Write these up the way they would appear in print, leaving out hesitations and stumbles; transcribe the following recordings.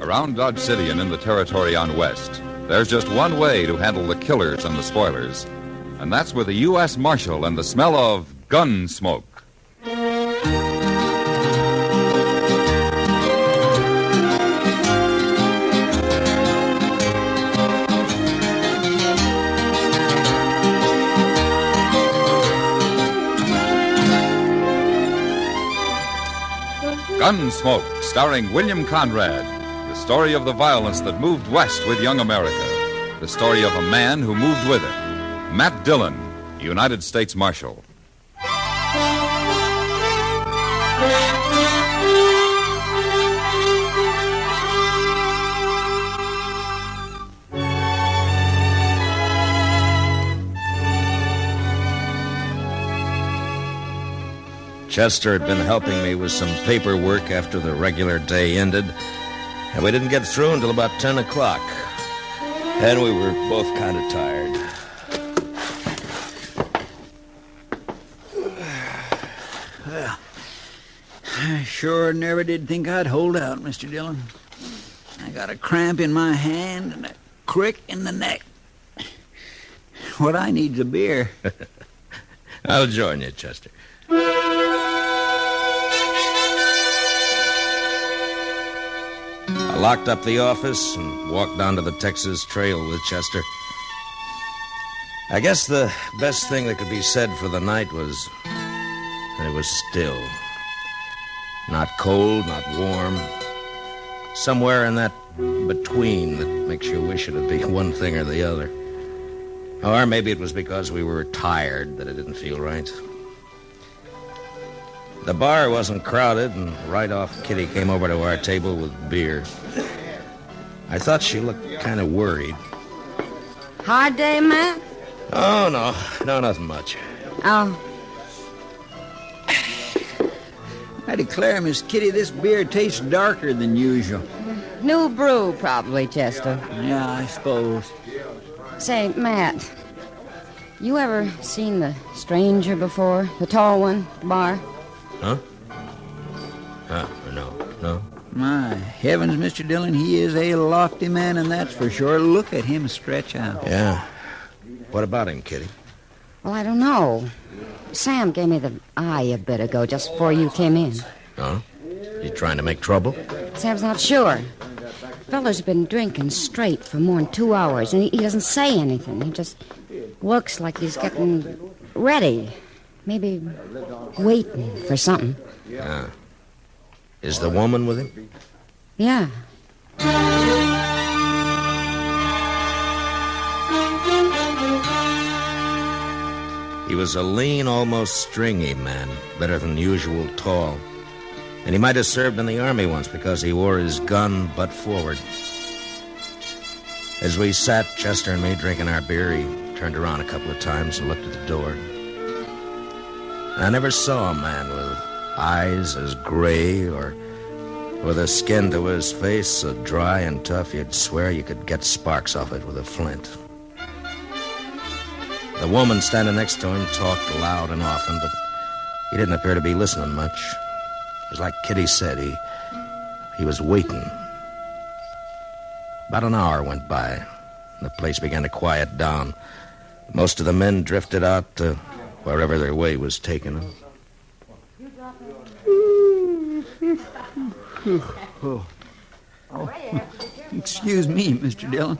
Around Dodge City and in the territory on West, there's just one way to handle the killers and the spoilers, and that's with a U.S. Marshal and the smell of Gunsmoke. Gunsmoke, starring William Conrad. The story of the violence that moved west with young America. The story of a man who moved with it. Matt Dillon, United States Marshal. Chester had been helping me with some paperwork after the regular day ended, and we didn't get through until about 10 o'clock. And we were both kind of tired. Well, I sure never did think I'd hold out, Mr. Dillon. I got a cramp in my hand and a crick in the neck. What I need's a beer. I'll join you, Chester. I locked up the office and walked down to the Texas Trail with Chester. I guess the best thing that could be said for the night was that it was still. Not cold, not warm. Somewhere in that between that makes you wish it would be one thing or the other. Or maybe it was because we were tired that it didn't feel right. The bar wasn't crowded, and right off, Kitty came over to our table with beer. I thought she looked kind of worried. Hard day, Matt? Oh, no, nothing much. Oh. I declare, Miss Kitty, this beer tastes darker than usual. New brew, probably, Chester. Yeah, I suppose. Say, Matt, you ever seen the stranger before? The tall one at the bar? Huh? No. My heavens, Mr. Dillon, he is a lofty man, and that's for sure. Look at him stretch out. Yeah. What about him, Kitty? Well, I don't know. Sam gave me the eye a bit ago, just before you came in. Huh? You trying to make trouble? Sam's not sure. Feller's been drinking straight for more than 2 hours, and he doesn't say anything. He just looks like he's getting ready. Maybe waiting for something. Yeah. Is the woman with him? Yeah. He was a lean, almost stringy man, better than usual tall. And he might have served in the army once because he wore his gun butt forward. As we sat, Chester and me, drinking our beer, he turned around a couple of times and looked at the door. I never saw a man with eyes as gray or with a skin to his face so dry and tough you'd swear you could get sparks off it with a flint. The woman standing next to him talked loud and often, but he didn't appear to be listening much. It was like Kitty said, he was waiting. About an hour went by, and the place began to quiet down. Most of the men drifted out to wherever their way was taking them. Excuse me, Mr. Dillon.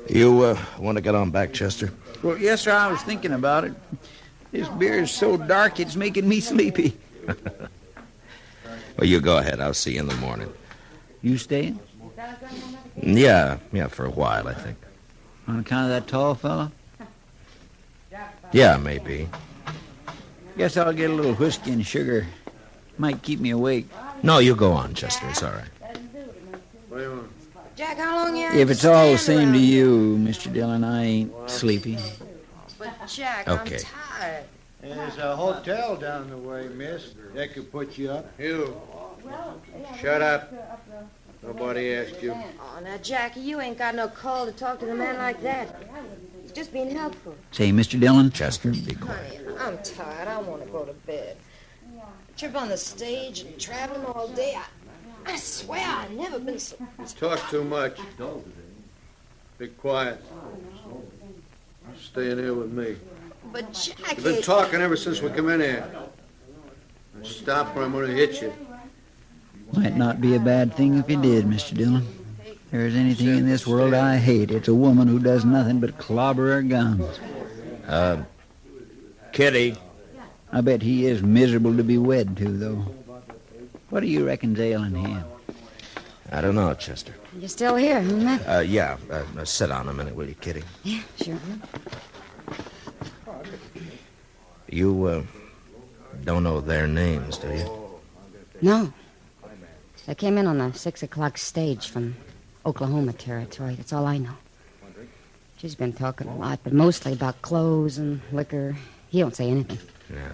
You want to get on back, Chester? Well, yes, sir, I was thinking about it. This beer is so dark, it's making me sleepy. Well, you go ahead. I'll see you in the morning. You staying? Yeah, for a while, I think. On account of that tall fella? Yeah, maybe. Guess I'll get a little whiskey and sugar. Might keep me awake. No, you go on, Chester. It's all right. Jack, how long you If it's all the same to you, Mr. Dillon, I ain't sleepy. But, Jack, Okay. I'm tired. There's a hotel down the way, miss. That could put you up. You. Shut up. Nobody asked you. Oh, now, Jackie, you ain't got no call to talk to the man like that. He's just being helpful. Say, Mr. Dillon. Chester, be quiet. Honey, I'm tired. I want to go to bed. Trip on the stage and traveling all day. I swear I've never been so... You talk too much. Be quiet. Stay in here with me. But Jack... You've been talking ever since we come in here. Now stop or I'm going to hit you. Might not be a bad thing if you did, Mr. Dillon. If there's anything in this world I hate, it's a woman who does nothing but clobber her guns. Kitty. I bet he is miserable to be wed to, though. What do you reckon's ailing him? I don't know, Chester. You still here, huh, Matt? Yeah. Sit down a minute, will you, Kitty? Yeah, sure. You, don't know their names, do you? No. They came in on the 6 o'clock stage from Oklahoma territory. That's all I know. She's been talking a lot, but mostly about clothes and liquor. He don't say anything. Yeah.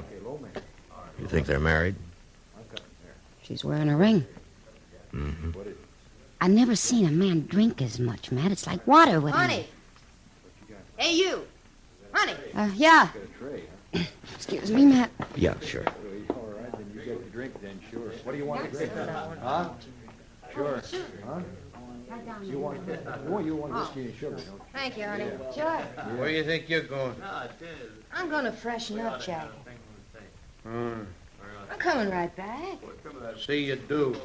You think they're married? She's wearing a ring. Mm-hmm. I've never seen a man drink as much, Matt. It's like water with him. Honey. Hey, you. Honey. Yeah. Excuse me, Matt. Yeah, sure. All right, then you get the drink then, sure. What do you want to drink? Huh? Sure. Huh? You want whiskey and sugar, don't you? Thank you, honey. Sure. Where do you think you're going? I'm going to freshen up, Jack. I'm coming right back. See you do.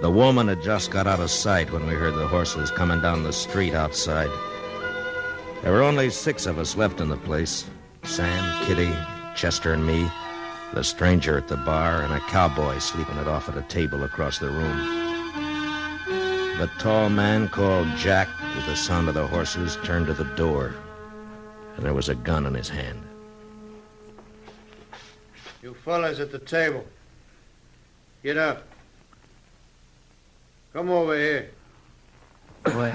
The woman had just got out of sight when we heard the horses coming down the street outside. There were only 6 of us left in the place. Sam, Kitty, Chester, and me, the stranger at the bar, and a cowboy sleeping it off at a table across the room. The tall man called Jack, with the sound of the horses, turned to the door, and there was a gun in his hand. You fellas at the table, get up. Come over here. Well,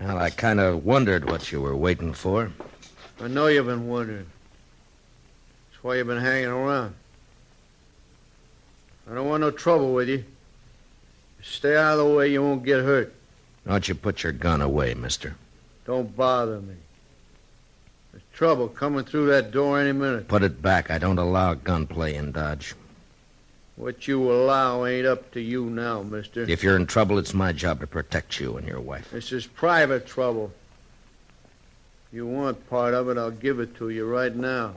Well, I kind of wondered what you were waiting for. I know you've been wondering. That's why you've been hanging around. I don't want no trouble with you. Stay out of the way, you won't get hurt. Don't you put your gun away, mister. Don't bother me. There's trouble coming through that door any minute. Put it back. I don't allow gunplay in Dodge. What you allow ain't up to you now, mister. If you're in trouble, it's my job to protect you and your wife. This is private trouble. If you want part of it, I'll give it to you right now.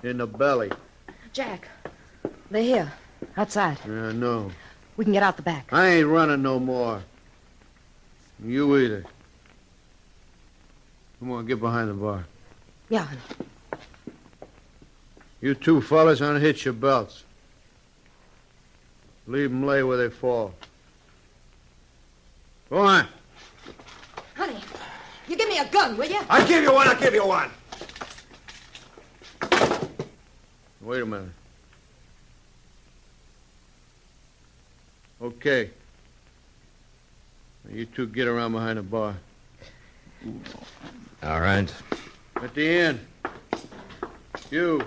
In the belly. Jack, they're here, outside. Yeah, I know. We can get out the back. I ain't running no more. You either. Come on, get behind the bar. Yeah, honey. You 2 fellas unhitch your belts. Leave them lay where they fall. Go on. Honey, you give me a gun, will you? I'll give you one. Wait a minute. Okay. Now you 2 get around behind the bar. All right. At the end. You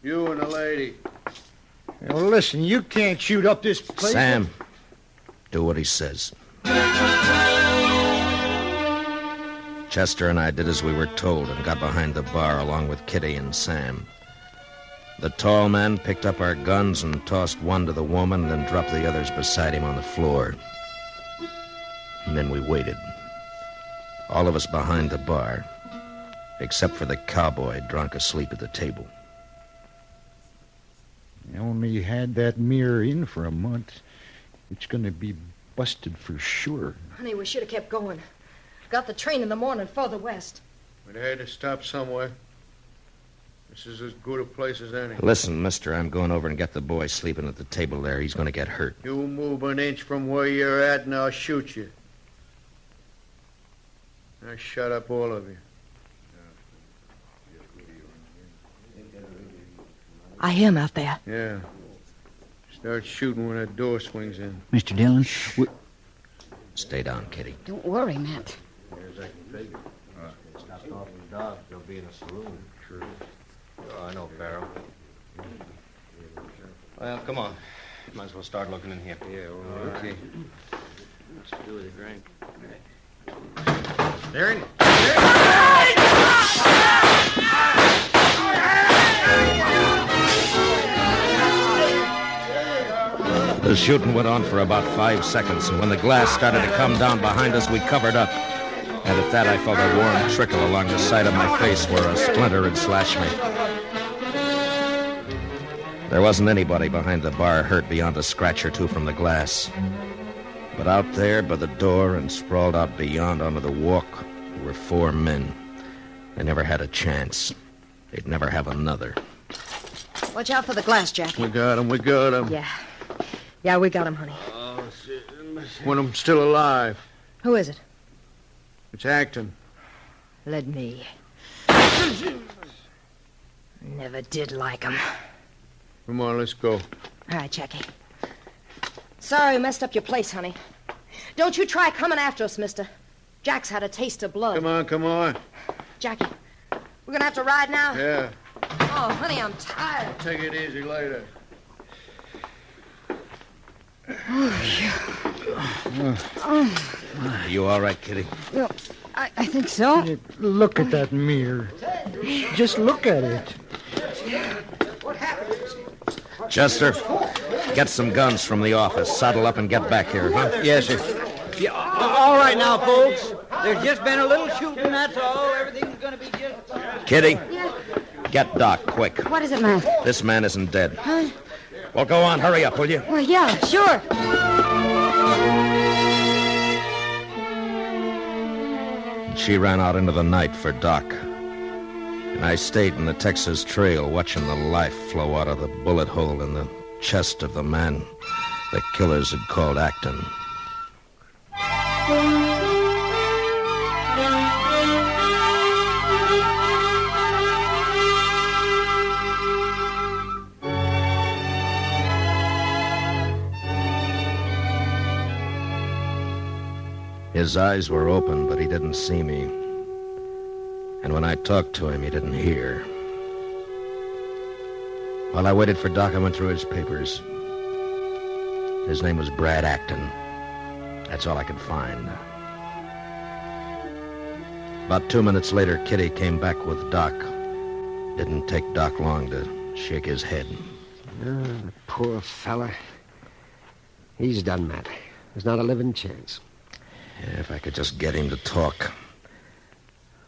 and the lady. Well, listen, you can't shoot up this place. Sam, do what he says. Chester and I did as we were told and got behind the bar along with Kitty and Sam. The tall man picked up our guns and tossed one to the woman and then dropped the others beside him on the floor. And then we waited. All of us behind the bar, except for the cowboy drunk asleep at the table. You only had that mirror in for a month. It's going to be busted for sure. Honey, we should have kept going. Got the train in the morning further west. We'd had to stop somewhere. This is as good a place as any. Listen, mister, I'm going over and get the boy sleeping at the table there. He's going to get hurt. You move an inch from where you're at and I'll shoot you. Now shut up, all of you. I hear him out there. Yeah. Start shooting when that door swings in. Mr. Dillon, Stay down, Kitty. Don't worry, Matt. Stopped off in Dodge. They'll be in a saloon. True. Oh, I know, Barrow. Well, come on. Might as well start looking in here. Yeah, okay. Let's do it a drink. Darren? The shooting went on for about 5 seconds, and when the glass started to come down behind us, we covered up. And at that, I felt a warm trickle along the side of my face where a splinter had slashed me. There wasn't anybody behind the bar hurt beyond a scratch or two from the glass. But out there by the door and sprawled out beyond onto the walk were 4 men. They never had a chance. They'd never have another. Watch out for the glass, Jackie. We got him. Yeah, we got him, honey. Oh, one of them's still alive. Who is it? It's Acton. Let me. Never did like him. Come on, let's go. All right, Jackie. Sorry we messed up your place, honey. Don't you try coming after us, mister. Jack's had a taste of blood. Come on. Jackie, we're gonna have to ride now? Yeah. Oh, honey, I'm tired. Take it easy later. Are you all right, Kitty? Well, I think so. Hey, look at that mirror. Just look at it. Chester, get some guns from the office. Saddle up and get back here, huh? Yes, sir. Yeah, all right now, folks. There's just been a little shooting, that's all. Everything's going to be just fine. Kitty, get Doc, quick. What is it, Matt? This man isn't dead. Huh? Well, go on. Hurry up, will you? Well, yeah, sure. She ran out into the night for Doc. And I stayed in the Texas Trail watching the life flow out of the bullet hole in the chest of the man the killers had called Acton. His eyes were open, but he didn't see me. And when I talked to him, he didn't hear. While I waited for Doc, I went through his papers. His name was Brad Acton. That's all I could find. About 2 minutes later, Kitty came back with Doc. Didn't take Doc long to shake his head. Oh, the poor fella. He's done, Matt. There's not a living chance. Yeah, if I could just get him to talk.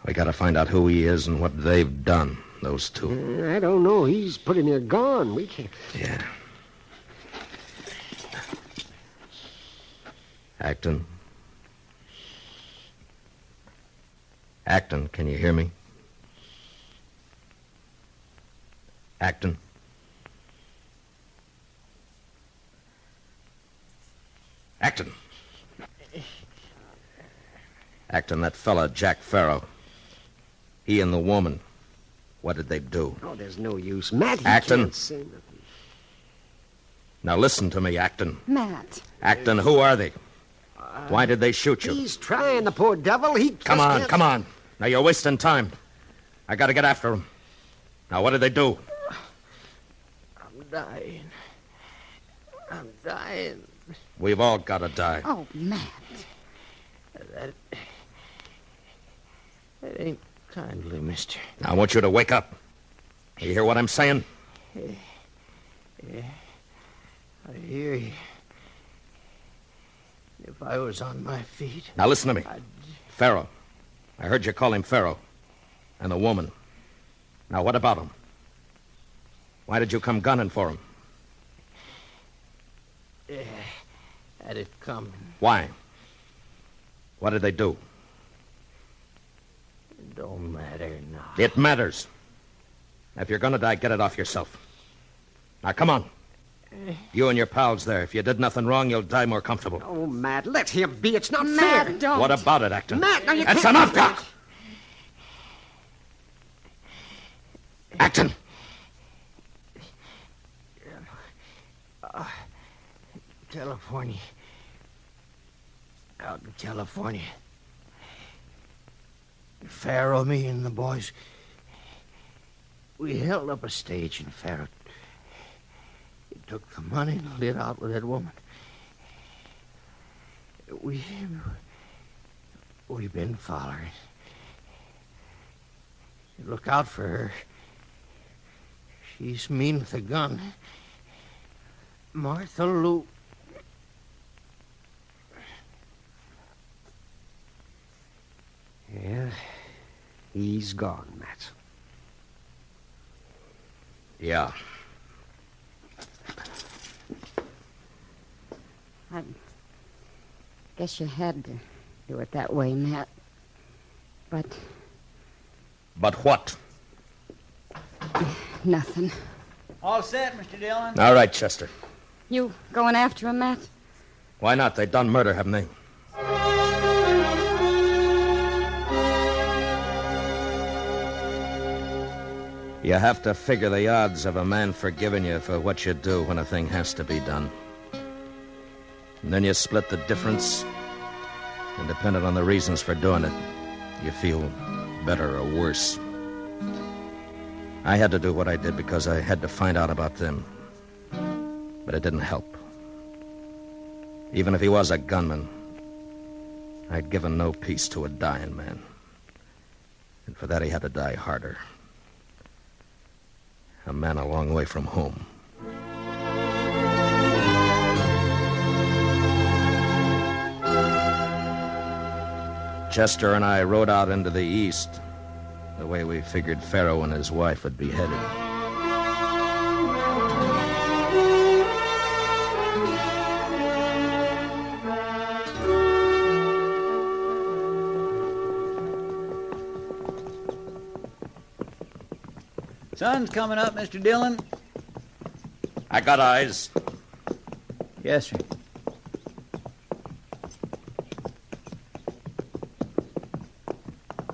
We gotta find out who he is and what they've done, those two. I don't know. He's pretty near gone. We can't... Yeah. Acton. Acton, can you hear me? Acton. Acton. Acton, that fella, Jack Farrow. He and the woman. What did they do? Oh, there's no use. Matt, he Acton. can't say nothing. Now listen to me, Acton. Matt. Acton, who are they? Why did they shoot you? He's trying, the poor devil. He just Come on, can't... come on. Now you're wasting time. I gotta get after him. Now what did they do? I'm dying. I'm dying. We've all gotta die. Oh, Matt. That ain't kindly, mister. Now I want you to wake up. You hear what I'm saying? Yeah. I hear you. If I was on my feet... Now listen to me. Farrow. I heard you call him Farrow. And the woman. Now what about him? Why did you come gunning for him? Yeah, had it coming. Why? What did they do? It don't matter now. It matters. If you're gonna die, get it off yourself. Now, come on. You and your pals there. If you did nothing wrong, you'll die more comfortable. Oh, Matt, let him be. It's not Matt, fair. don't. What about it, Acton? Matt, now you That's can't... enough, Doc! Acton! California. Out in California. Farrow, me, and the boys. We held up a stage in Farrow. He took the money and lit out with that woman. We've been following. Look out for her. She's mean with a gun. Martha Lou. Yeah, he's gone, Matt. Yeah. I guess you had to do it that way, Matt. But But what? nothing. All set, Mr. Dillon? All right, Chester. You going after him, Matt? Why not? They done murder, haven't they? You have to figure the odds of a man forgiving you for what you do when a thing has to be done. And then you split the difference, and depending on the reasons for doing it, you feel better or worse. I had to do what I did because I had to find out about them. But it didn't help. Even if he was a gunman, I'd given no peace to a dying man. And for that he had to die harder. A man a long way from home. Chester and I rode out into the east, the way we figured Farrow and his wife would be headed. Sun's coming up, Mr. Dillon. I got eyes. Yes, sir.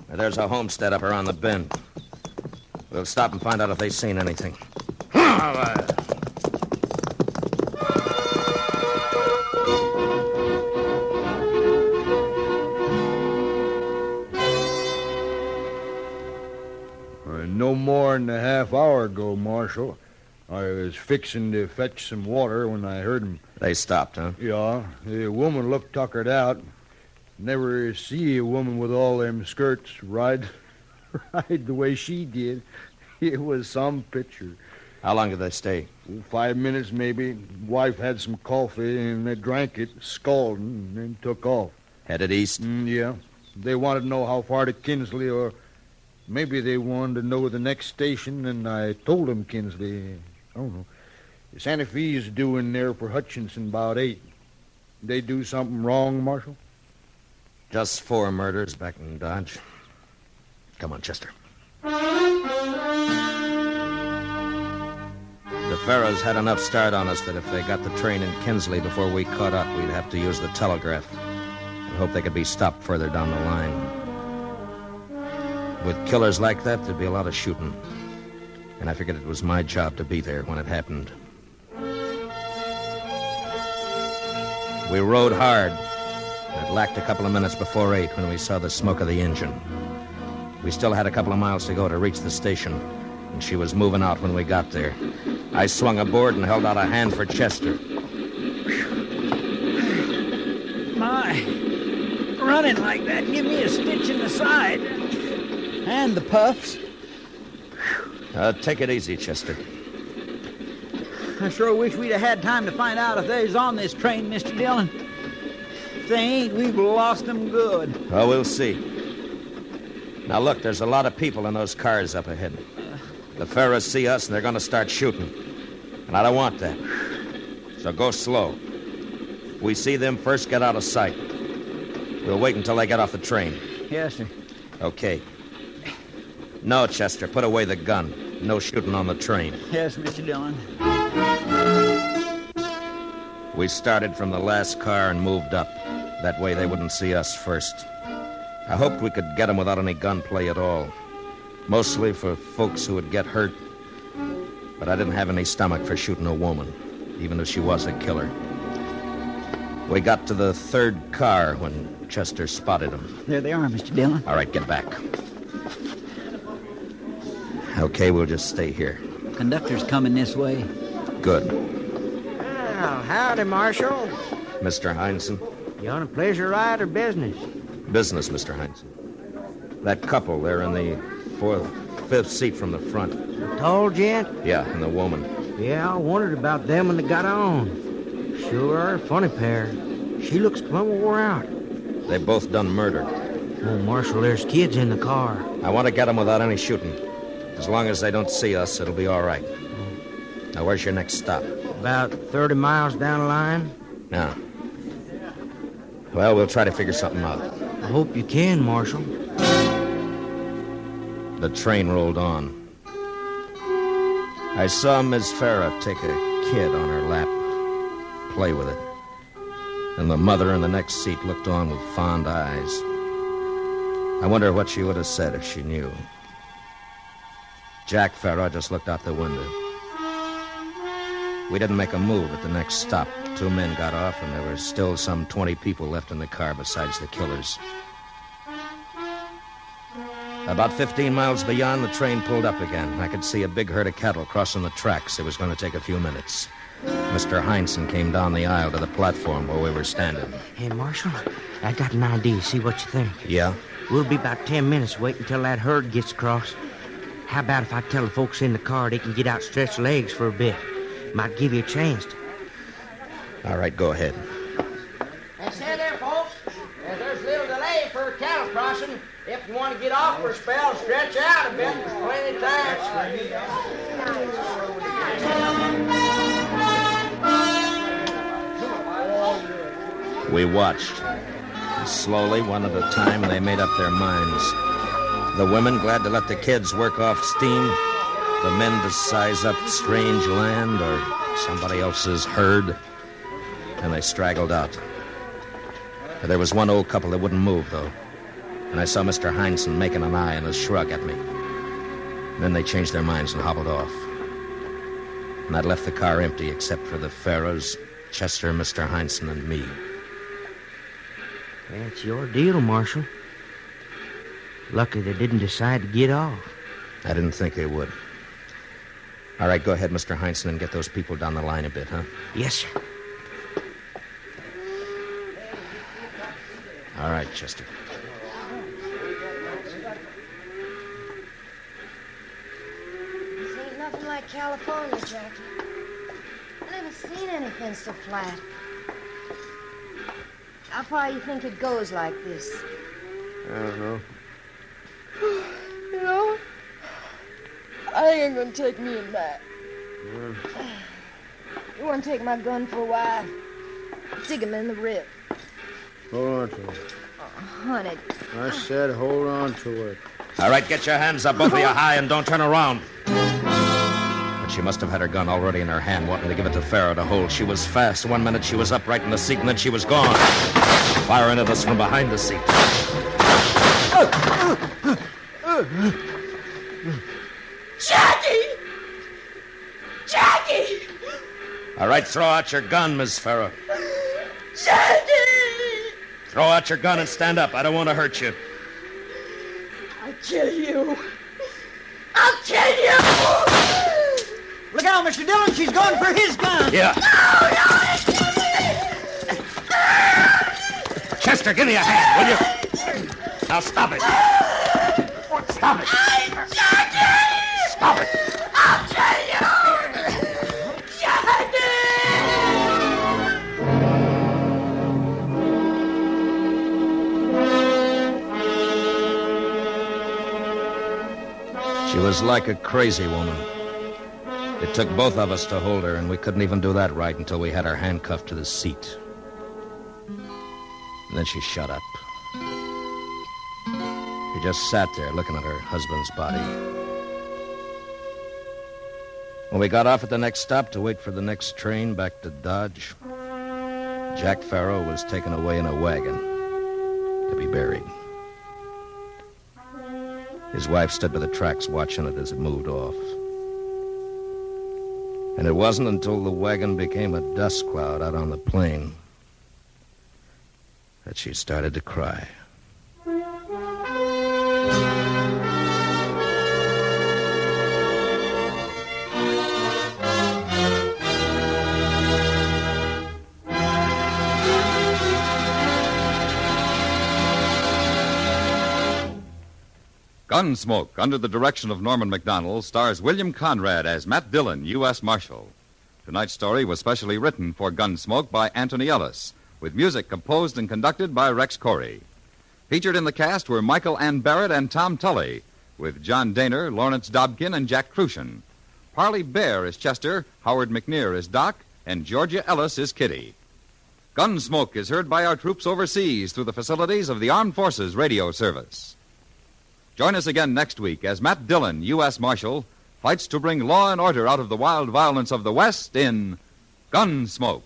There's a homestead up around the bend. We'll stop and find out if they've seen anything. No more than a half hour ago, Marshal. I was fixing to fetch some water when I heard 'em. They stopped, huh? Yeah, the woman looked tuckered out. Never see a woman with all them skirts ride the way she did. It was some picture. How long did they stay? 5 minutes, maybe. Wife had some coffee, and they drank it, scalding, and then took off. Headed east? Yeah. They wanted to know how far to Kinsley, or maybe they wanted to know the next station, and I told them Kinsley. I don't know. Santa Fe's due in there for Hutchinson about 8. They do something wrong, Marshal? Just 4 murders back in Dodge. Come on, Chester. The Farrows had enough start on us that if they got the train in Kinsley before we caught up, we'd have to use the telegraph and hope they could be stopped further down the line. With killers like that, there'd be a lot of shooting. And I figured it was my job to be there when it happened. We rode hard. It lacked a couple of minutes before 8 when we saw the smoke of the engine. We still had a couple of miles to go to reach the station, and she was moving out when we got there. I swung aboard and held out a hand for Chester. My, running like that give me a stitch in the side. And the puffs. Take it easy, Chester. I sure wish we'd have had time to find out if they's on this train, Mr. Dillon. If they ain't, we've lost them good. Oh, we'll see. Now, look, there's a lot of people in those cars up ahead. The Farrows see us, and they're going to start shooting. And I don't want that. So go slow. If we see them first, get out of sight. We'll wait until they get off the train. Yes, sir. Okay. No, Chester, put away the gun. No shooting on the train. Yes, Mr. Dillon. We started from the last car and moved up. That way they wouldn't see us first. I hoped we could get them without any gunplay at all. Mostly for folks who would get hurt. But I didn't have any stomach for shooting a woman, even if she was a killer. We got to the 3rd car when Chester spotted them. There they are, Mr. Dillon. All right, get back. Okay, we'll just stay here. Conductor's coming this way. Good. Well, howdy, Marshal. Mr. Heinsohn? You on a pleasure ride or business? Business, Mr. Heinz. That couple, they're in the fifth seat from the front. The tall gent? Yeah, and the woman. Yeah, I wondered about them when they got on. Sure are a funny pair. She looks plumb wore out. They both done murder. Oh, Marshal, there's kids in the car. I want to get them without any shooting. As long as they don't see us, it'll be all right. Now, where's your next stop? About 30 miles down the line. Yeah. Well, we'll try to figure something out. I hope you can, Marshal. The train rolled on. I saw Miss Farah take a kid on her lap, play with it. And the mother in the next seat looked on with fond eyes. I wonder what she would have said if she knew. Jack Farah just looked out the window. We didn't make a move at the next stop. 2 men got off, and there were still some 20 people left in the car besides the killers. About 15 miles beyond, the train pulled up again. I could see a big herd of cattle crossing the tracks. It was going to take a few minutes. Mr. Heinsohn came down the aisle to the platform where we were standing. Hey, Marshal, I got an idea. See what you think. Yeah? We'll be about 10 minutes waiting until that herd gets across. How about if I tell the folks in the car they can get out stretched legs for a bit? Might give you a chance to. All right, go ahead. Hey, stay there, folks. There's little delay for cattle crossing. If you want to get off for a spell, stretch out a bit. There's plenty of time. We watched. Slowly, one at a time, they made up their minds. The women glad to let the kids work off steam. The men to size up strange land or somebody else's herd. And they straggled out. There was one old couple that wouldn't move, though. And I saw Mr. Heinsohn making an eye and a shrug at me. And then they changed their minds and hobbled off. And I'd left the car empty except for the Farahs, Chester, Mr. Heinsohn, and me. That's your deal, Marshal. Lucky they didn't decide to get off. I didn't think they would. All right, go ahead, Mr. Heinsohn, and get those people down the line a bit, huh? Yes, sir. All right, Chester. This ain't nothing like California, Jackie. I never seen anything so flat. How far you think it goes like this? I don't know. You know, I think I'm going to take me and Matt. You want to take my gun for a while? Stick him in the rib. Hold on to it. Oh, honey. I said hold on to it. All right, get your hands up, both of you high, and don't turn around. But she must have had her gun already in her hand, wanting to give it to Farah to hold. She was fast. 1 minute she was upright in the seat, and then she was gone. Firing at us from behind the seat. Jackie! Jackie! All right, throw out your gun, Miss Farah. Jackie! Throw out your gun and stand up. I don't want to hurt you. I'll kill you. I'll kill you! Look out, Mr. Dillon. She's going for his gun. Yeah. No! Chester, give me a hand, will you? Now stop it. Stop it. Jackie! Stop it. I'll kill you! Jackie! She was like a crazy woman. It took both of us to hold her, and we couldn't even do that right until we had her handcuffed to the seat. And then she shut up. She just sat there looking at her husband's body. When we got off at the next stop to wait for the next train back to Dodge, Jack Farrow was taken away in a wagon to be buried. His wife stood by the tracks watching it as it moved off. And it wasn't until the wagon became a dust cloud out on the plain that she started to cry. Gunsmoke, under the direction of Norman MacDonald, stars William Conrad as Matt Dillon, U.S. Marshal. Tonight's story was specially written for Gunsmoke by Anthony Ellis, with music composed and conducted by Rex Corey. Featured in the cast were Michael Ann Barrett and Tom Tully, with John Daner, Lawrence Dobkin, and Jack Crucian. Parley Bear is Chester, Howard McNear is Doc, and Georgia Ellis is Kitty. Gunsmoke is heard by our troops overseas through the facilities of the Armed Forces Radio Service. Join us again next week as Matt Dillon, U.S. Marshal, fights to bring law and order out of the wild violence of the West in Gunsmoke.